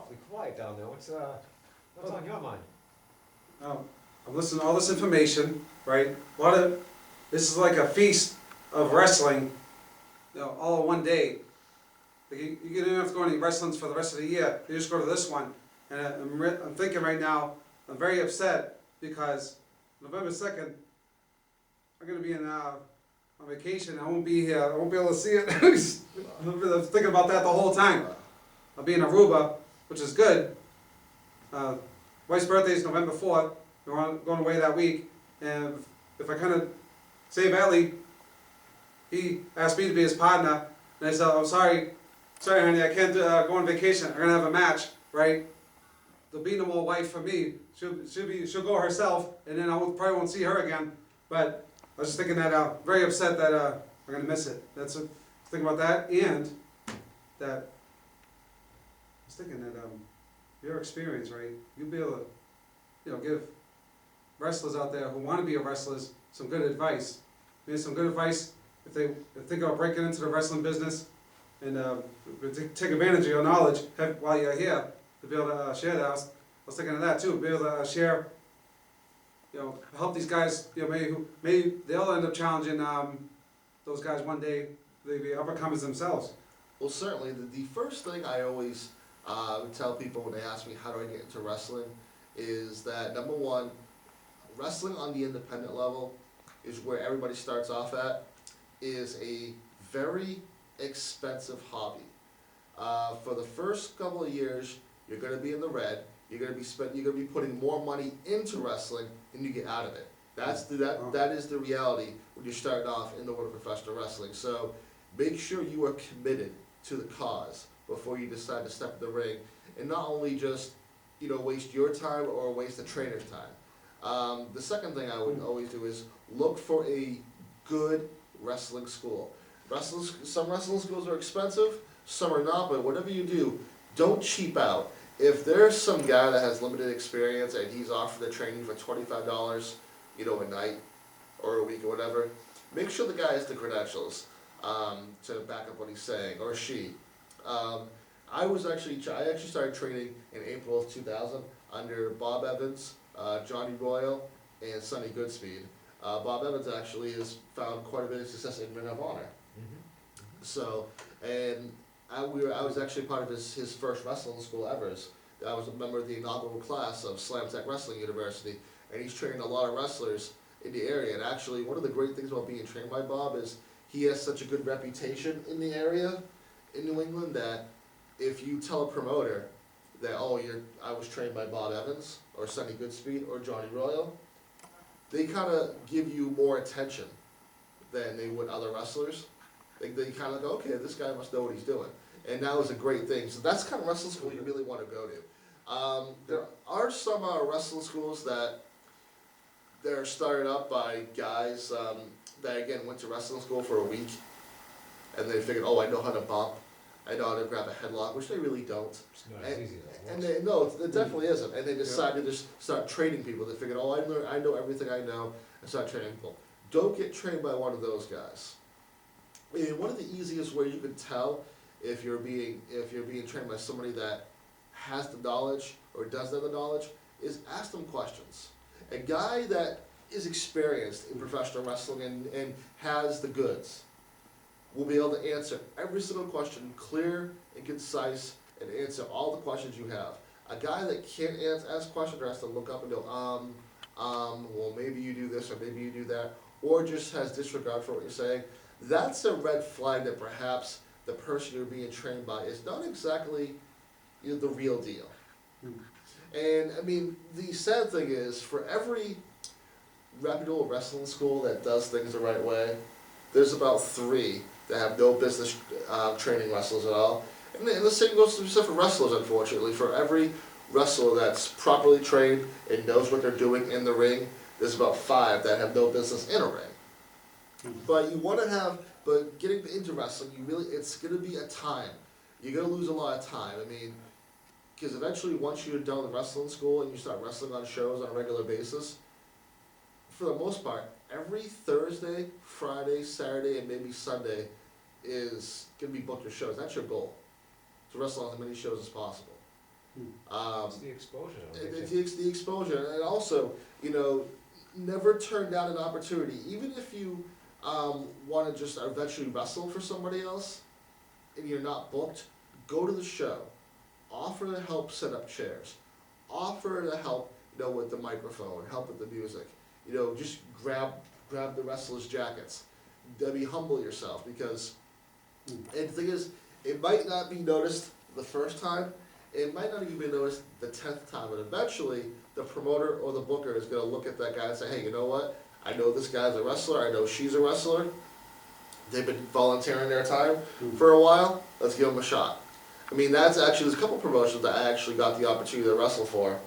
awfully quiet down there. What's on your mind? I'm listening to all this information, right? This is like a feast of wrestling, all in one day. Like you don't have to go to any wrestlings for the rest of the year. You just go to this one. And I'm thinking right now, I'm very upset because November 2nd, I'm going to be on vacation. I won't be here. I won't be able to see it. I'm thinking about that the whole time. I'll be in Aruba, which is good. Wife's birthday is November 4th. We're going away that week. And if I kind of save Ellie, he asked me to be his partner. And I said, I'm sorry, honey, I can't go on vacation. I'm going to have a match, right? There'll be no more wife for me. She'll go herself, and then probably won't see her again. But I was just thinking that, very upset that I'm going to miss it. Thinking about that, and that I was thinking that your experience, right? You'll be able to, give wrestlers out there who want to be wrestlers some good advice. Maybe some good advice if they think about breaking into the wrestling business, and take advantage of your knowledge while you're here to be able to share that. I was thinking of that too, be able to share, help these guys, maybe they'll end up challenging those guys one day, they be overcomers themselves. Well, certainly, the first thing I always would tell people when they ask me how do I get into wrestling is that, number one, wrestling on the independent level is where everybody starts off at, is a very expensive hobby. For the first couple of years, you're going to be in the red. You're going to be putting more money into wrestling than you get out of it. That is the reality when you're starting off in the world of professional wrestling. So make sure you are committed to the cause before you decide to step in the ring, and not only just waste your time or waste the trainer's time. The second thing I would always do is look for a good wrestling school. Some wrestling schools are expensive, some are not, but whatever you do, don't cheap out. If there's some guy that has limited experience and he's offering the training for $25, a night or a week or whatever, make sure the guy has the credentials to back up what he's saying, or she. I actually started training in April of 2000 under Bob Evans, Johnny Royal, and Sonny Goodspeed. Bob Evans actually has found quite a bit of success in Ring of Honor. Mm-hmm. So, and I was actually part of his first wrestling school ever. I was a member of the inaugural class of Slam Tech Wrestling University, and he's training a lot of wrestlers in the area. And actually, one of the great things about being trained by Bob is he has such a good reputation in the area, in New England, that if you tell a promoter that, I was trained by Bob Evans, or Sonny Goodspeed, or Johnny Royal, they kind of give you more attention than they would other wrestlers. They kind of go, okay, this guy must know what he's doing. And that was a great thing. So that's the kind of wrestling school you really want to go to. There are some wrestling schools that they're started up by guys that, again, went to wrestling school for a week. And they figured, I know how to bump. I know how to grab a headlock, which they really don't. It's not as easy as And it definitely isn't. And they decided to just start training people. They figured, I know everything I know, and start training people. Don't get trained by one of those guys. And one of the easiest ways you can tell if you're being trained by somebody that has the knowledge or does have the knowledge is ask them questions. A guy that is experienced in professional wrestling and has the goods will be able to answer every single question clear and concise and answer all the questions you have. A guy that can't ask questions or has to look up and go, well, maybe you do this or maybe you do that, or just has disregard for what you're saying, that's a red flag that perhaps the person you're being trained by is not exactly the real deal. And I mean, the sad thing is, for every reputable wrestling school that does things the right way, there's about 3 that have no business training wrestlers at all. And the same goes for wrestlers, unfortunately. For every wrestler that's properly trained and knows what they're doing in the ring, there's about 5 that have no business in a ring. But getting into wrestling, it's going to be a time. You're going to lose a lot of time. I mean, because eventually once you're done with wrestling school and you start wrestling on shows on a regular basis, for the most part, every Thursday, Friday, Saturday, and maybe Sunday is going to be booked your shows. That's your goal, to wrestle on as many shows as possible. It's the exposure. It's the exposure, and also, you know, never turn down an opportunity, even if you want to just eventually wrestle for somebody else, and you're not booked. Go to the show, offer to help set up chairs, offer to help, you know, with the microphone, help with the music. You know, just grab the wrestlers' jackets. Be humble yourself, because, and the thing is, it might not be noticed the first time. It might not even be noticed the 10th time, but eventually the promoter or the booker is going to look at that guy and say, hey, you know what? I know this guy's a wrestler. I know she's a wrestler. They've been volunteering their time for a while. Let's give them a shot. I mean, that's actually, there's a couple promotions that I actually got the opportunity to wrestle for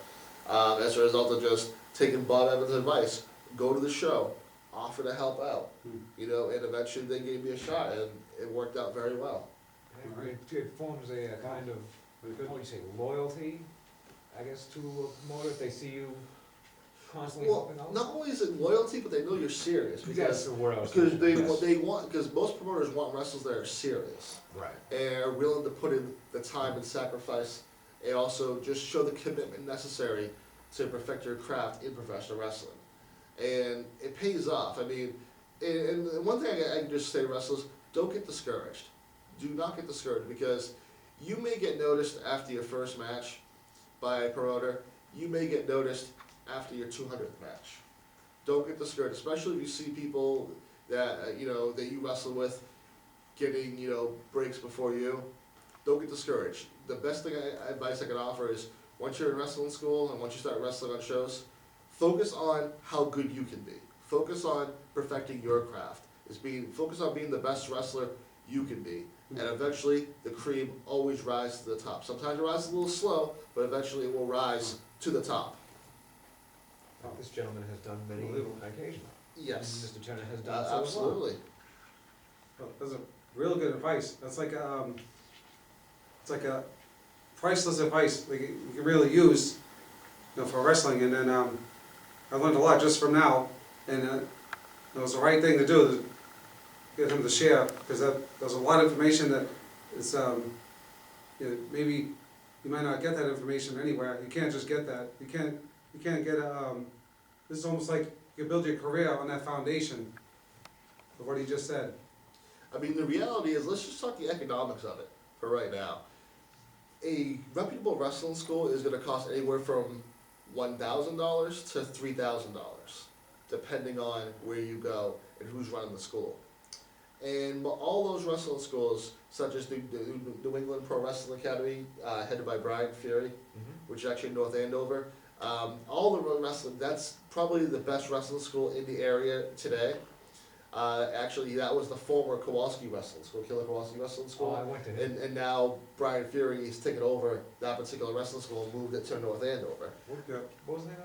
as a result of just taking Bob Evans' advice. Go to the show, offer to help out, you know, and eventually they gave me a shot, and it worked out very well. It forms a kind of, what do you say, loyalty, I guess, to a promoter if they see you constantly Well, helping out? not only is it loyalty, but they know you're serious, That's because the word I was because thinking. they want, because most promoters want wrestlers that are serious Right. and are willing to put in the time and sacrifice, and also just show the commitment necessary to perfect your craft in professional wrestling. And it pays off. I mean, and one thing I can just say, wrestlers, don't get discouraged. Do not get discouraged, because you may get noticed after your first match by a promoter. You may get noticed after your 200th match. Don't get discouraged, especially if you see people that you know that you wrestle with getting, you know, breaks before you. Don't get discouraged. The best advice I can offer is, once you're in wrestling school and once you start wrestling on shows, focus on how good you can be. Focus on perfecting your craft. Focus on being the best wrestler you can be. And eventually, the cream always rises to the top. Sometimes it rises a little slow, but eventually it will rise to the top. This gentleman has done many occasions. Yes. Mr. Turner has done so as well. Absolutely. Well, that's a real good advice. That's like it's like a priceless advice that you can really use, you know, for wrestling. And then I learned a lot just from now, and it was the right thing to do to get him to share, because there's a lot of information that is you know, maybe you might not get that information anywhere. You can't just get that. You can't get this is almost like you build your career on that foundation of what he just said. I mean, the reality is, let's just talk the economics of it for right now. A reputable wrestling school is going to cost anywhere from $1,000 to $3,000, depending on where you go and who's running the school. And all those wrestling schools, such as the New England Pro Wrestling Academy, headed by Brian Fury, which is actually in North Andover, all the wrestling, that's probably the best wrestling school in the area today. Actually, that was the former Kowalski Wrestling School, Killer Kowalski Wrestling School. Oh, I went to him. And now Brian Fury has taken over that particular wrestling school and moved it to North Andover. Yeah. What was the name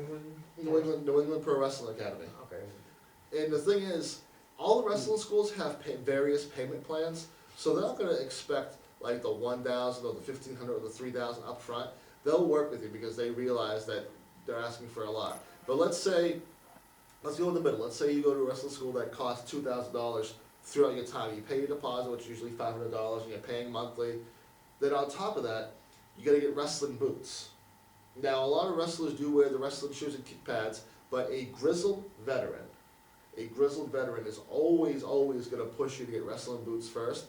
of that? New England Pro Wrestling Academy. Okay. And the thing is, all the wrestling schools have various payment plans, so they're not going to expect like the $1,000 or the $1,500 or the $3,000 up front. They'll work with you because they realize that they're asking for a lot. But let's go in the middle. Let's say you go to a wrestling school that costs $2,000 throughout your time. You pay your deposit, which is usually $500, and you're paying monthly. Then on top of that, you got to get wrestling boots. Now, a lot of wrestlers do wear the wrestling shoes and kick pads, but a grizzled veteran is always going to push you to get wrestling boots first.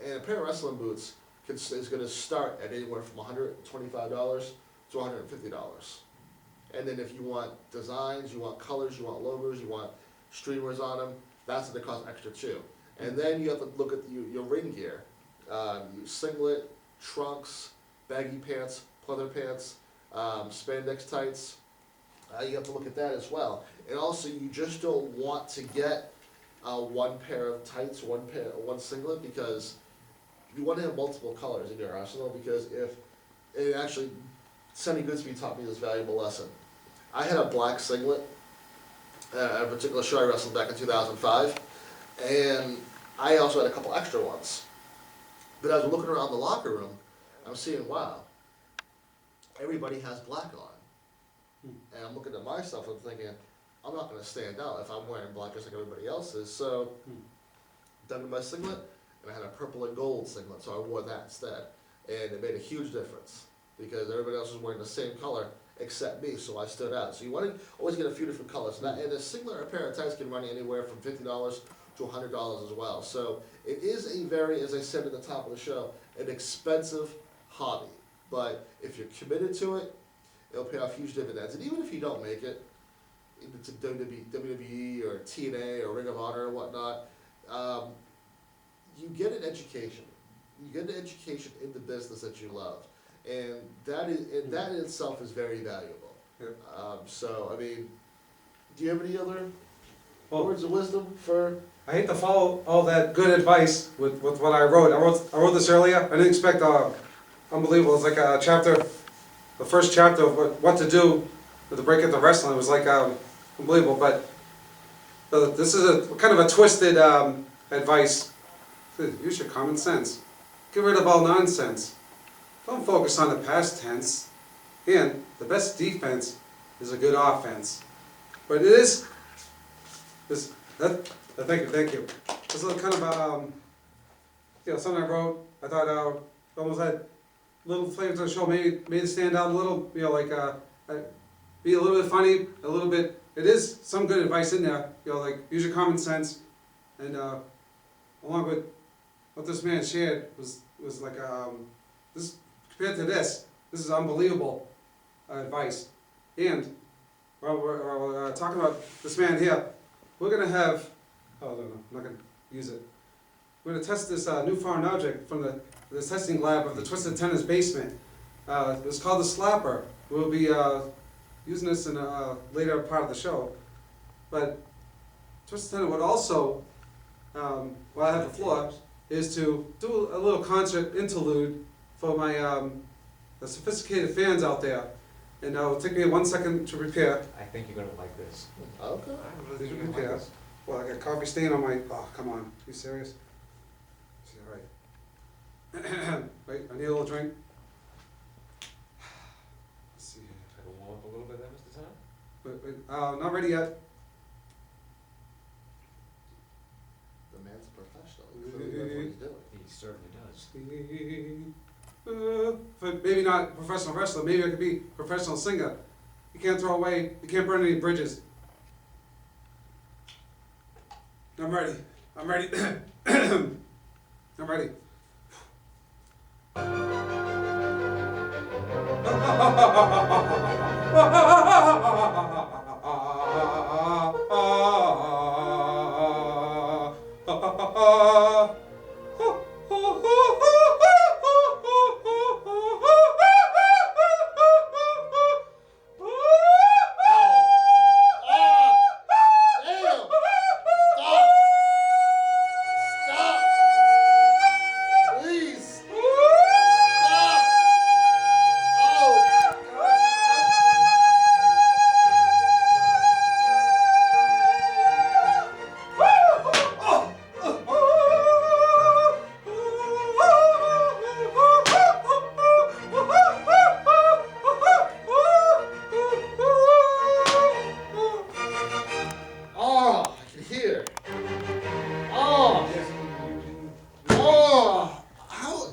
And a pair of wrestling boots is going to start at anywhere from $125 to $150. And then if you want designs, you want colors, you want logos, you want streamers on them, that's going to cost extra too. And then you have to look at your ring gear. Your singlet, trunks, baggy pants, pleather pants, spandex tights. You have to look at that as well. And also, you just don't want to get one pair of tights, one singlet, because you want to have multiple colors in your arsenal. Because Sonny Goodspeed taught me this valuable lesson. I had a black singlet at a particular show I wrestled back in 2005, and I also had a couple extra ones. But as I'm looking around the locker room, I'm seeing, wow, everybody has black on. And I'm looking at myself and thinking, I'm not going to stand out if I'm wearing black just like everybody else is. So, dug in my singlet, and I had a purple and gold singlet, so I wore that instead. And it made a huge difference. because everybody else was wearing the same color except me, so I stood out. So you want to always get a few different colors, and a singular pair of tights can run you anywhere from $50 to $100 as well. So it is a very, as I said at the top of the show, an expensive hobby. But if you're committed to it, it'll pay off huge dividends. And even if you don't make it, into WWE or TNA or Ring of Honor or whatnot, you get an education. You get an education in the business that you love, and that in itself is very valuable. Yeah. So I mean, do you have any other Well, words of wisdom for? I hate to follow all that good advice with what I wrote. I wrote this earlier. I didn't expect unbelievable. It's like a chapter, the first chapter of what to do with the break into wrestling. It was like unbelievable. But this is a kind of a twisted advice. Use your common sense. Get rid of all nonsense. Don't focus on the past tense. And the best defense is a good offense. But it is thank you. This is kind of something I wrote. I thought almost had little flavors of the show, made it stand out a little. Be a little bit funny, a little bit. It is some good advice in there. Like use your common sense, and along with what this man shared was like this compared to this is unbelievable advice. And while we're talking about this man here, we're gonna have. Oh no, I'm not gonna use it. We're gonna test this new foreign object from the testing lab of the Twisted Tennis basement. It's called the Slapper. We'll be using this in a later part of the show. But Twisted Tennis would also, while I have the floor, is to do a little concert interlude for my the sophisticated fans out there. And it'll take me 1 second to prepare. I think you're gonna like this. Okay. I really Did think you you're gonna prepare? like this. Well, I got coffee stain on my. Oh, come on. You serious? See, all right. Wait, I need a little drink. Let's see here. Try to warm up a little bit there, Mr. Tom? Wait, not ready yet. The man's a professional. He clearly knows what he's doing. He certainly does. But maybe not professional wrestler. Maybe I could be professional singer. You can't throw away. You can't burn any bridges. I'm ready. I'm ready. I'm ready.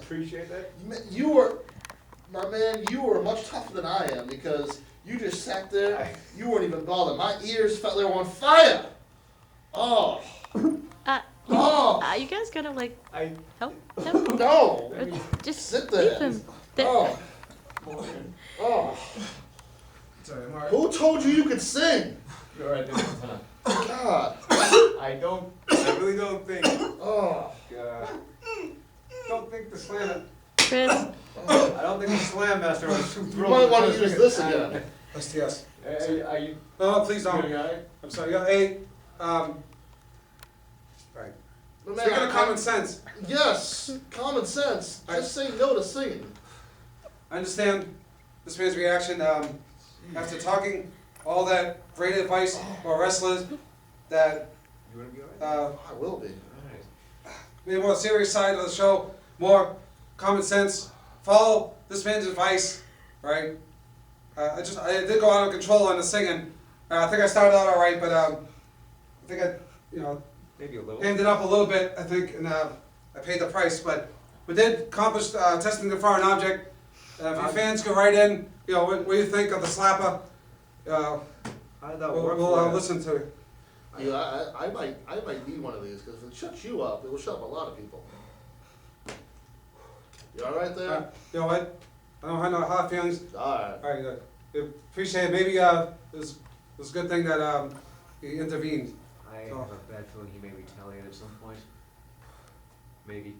Appreciate that? You were, my man, you were much tougher than I am because you just sat there, you weren't even bothered. My ears felt they were on fire. Oh. You guys gotta I help him. No. Just Sit there. keep him. Oh. Oh. Sorry, I'm all right. Who told you could sing? You're right there, Mr. Tom. God. I really don't think, Oh. Don't think the slam. Chris, I don't think the Slam Master was too You thrilled. might with want to this. use this again. Yes. Are you No, please don't. doing all right? I'm sorry. Yeah, hey. Right. But Speaking man, of common sense, yes, common sense. Just say no to singing. I understand this man's reaction after talking all that great advice about wrestlers that You wanna be all right? I will be. All maybe more serious side of the show, more common sense. Follow this man's advice, right? I did go out of control on the singing. I think I started out all right, but I think I Maybe a little. ended up a little bit. I think, and I paid the price. But we did accomplish testing the foreign object. if your fans could write in, you know, what do you think of the slapper? How did that We'll, work we'll for you? listen to it. Yeah, I might need one of these, because if it shuts you up, it will shut up a lot of people. You alright there? You know what? I don't have no hard feelings. Alright. Alright, appreciate it. Maybe, it's a good thing that, he intervened. I have a bad feeling he may retaliate at some point. Maybe.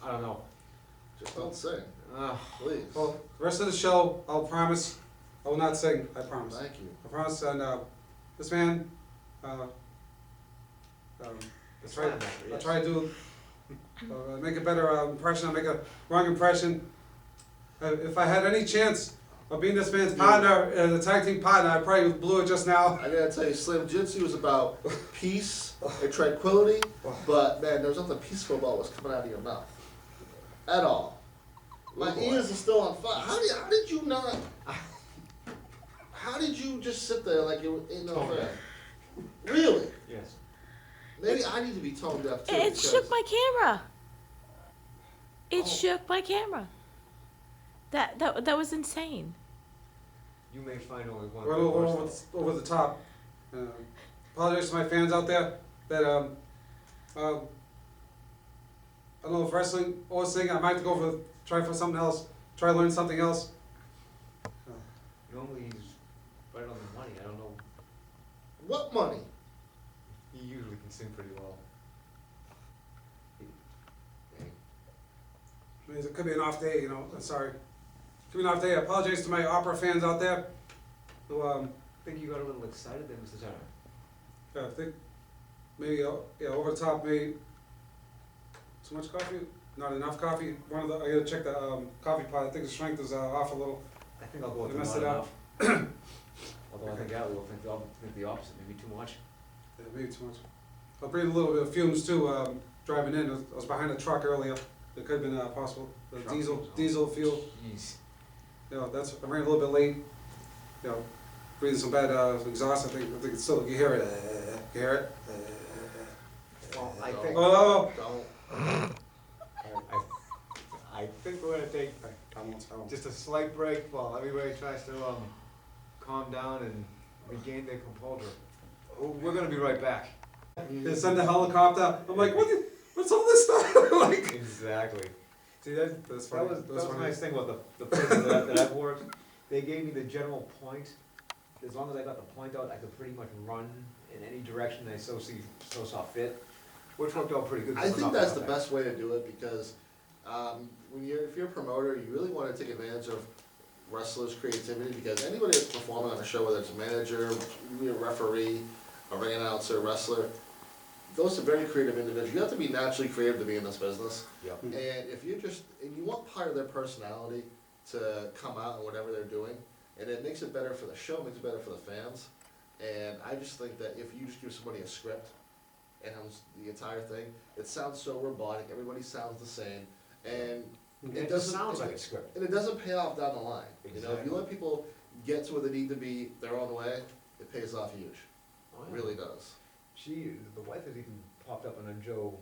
I don't know. Just don't sing, Uh, please. Well, the rest of the show, I'll promise, I will not sing, I promise. Thank you. I promise, and, this man, it's try- fine, I yes. try to do, make a better impression, I make a wrong impression. If I had any chance of being this man's partner, the tag team partner, I probably blew it just now. I gotta tell you, Slim Jitsu was about peace and tranquility, but man, there was nothing peaceful about what's coming out of your mouth. At all. My ears are still on fire. How did you not? How did you just sit there like it ain't no Tone thing? deaf. Really? Yes. Maybe I need to be tone deaf too. It because- shook my camera. It Oh. shook my camera. That was insane. You may find only one. Right good over, horse, over the top. Apologize to my fans out there that, I don't know if wrestling or singing, I might have to go for, try for something else, try to learn something else. though. Normally he's right on the money. I don't know. What money? He usually can sing pretty well. I mean, it could be an off day, you know, I'm sorry. Could be an off day, I apologize to my opera fans out there who, I think you got a little excited there, Mr. Turner. I think maybe, yeah, over the top, maybe too much coffee, not enough coffee. One of the, I gotta check the, coffee pot, I think the strength is, off a little. I think I'll go with You the messed not it up. enough. Although I think Al will think the opposite, maybe too much. Yeah, maybe too much. I'll breathe a little bit of fumes too, driving in. I was behind a truck earlier. It could have been possible. The Truck diesel, fumes, huh? diesel fuel. Jeez. You know, I ran a little bit late. You know, breathing some bad exhaust. I think it's still, you hear it. You hear it? Well, I No. think, Oh, Don't. I think we're gonna take I won't. just a slight break while everybody tries to, calm down and regain their composure. We're gonna be right back. They send the helicopter. I'm like, what's all this stuff? Like, Exactly. see that's funny. That was a funny. nice thing about the places that I've worked. They gave me the general point. As long as I got the point out, I could pretty much run in any direction I so saw fit, which worked out pretty good. I think that's the best way to do it because if you're a promoter, you really want to take advantage of wrestlers' creativity because anybody that's performing on a show, whether it's a manager, a referee, a ring announcer, wrestler, those are very creative individuals. You have to be naturally creative to be in this business. Yep. And if you want part of their personality to come out in whatever they're doing, and it makes it better for the show, makes it better for the fans. And I just think that if you just give somebody a script and the entire thing, it sounds so robotic, everybody sounds the same, and It just sounds like a script. and it doesn't pay off down the line. You know, if Exactly. you let people get to where they need to be their own way, it pays off huge. Oh, It yeah. really does. The wife has even popped up on a Joe